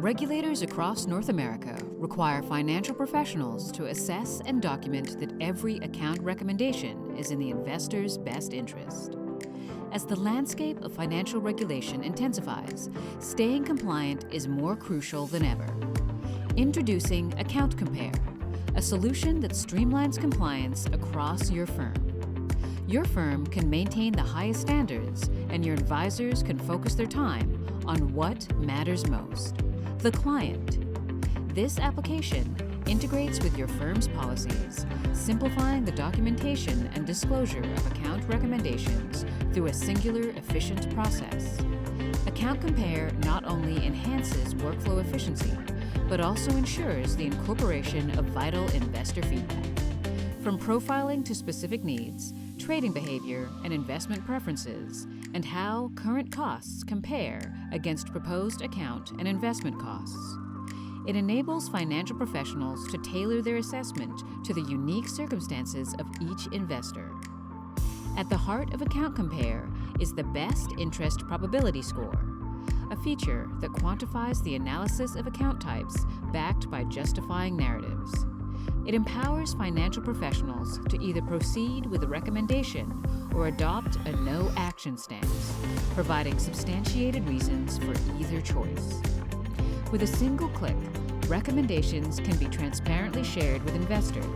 Regulators across North America require financial professionals to assess and document that every account recommendation is in the investor's best interest. As the landscape of financial regulation intensifies, staying compliant is more crucial than ever. Introducing AccountCompare, a solution that streamlines compliance across your firm. Your firm can maintain the highest standards, and your advisors can focus their time on what matters most: the client. This application integrates with your firm's policies, simplifying the documentation and disclosure of account recommendations through a singular, efficient process. AccountCompare not only enhances workflow efficiency, but also ensures the incorporation of vital investor feedback. From profiling to specific needs, trading behavior and investment preferences, and how current costs compare against proposed account and investment costs. It enables financial professionals to tailor their assessment to the unique circumstances of each investor. At the heart of AccountCompare is the Best Interest Probability Score, a feature that quantifies the analysis of account types backed by justifying narratives. It empowers financial professionals to either proceed with a recommendation or adopt a no-action stance, providing substantiated reasons for either choice. With a single click, recommendations can be transparently shared with investors.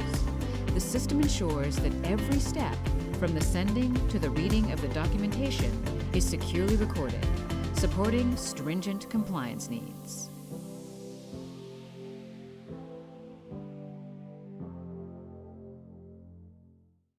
The system ensures that every step, from the sending to the reading of the documentation, is securely recorded, supporting stringent compliance needs.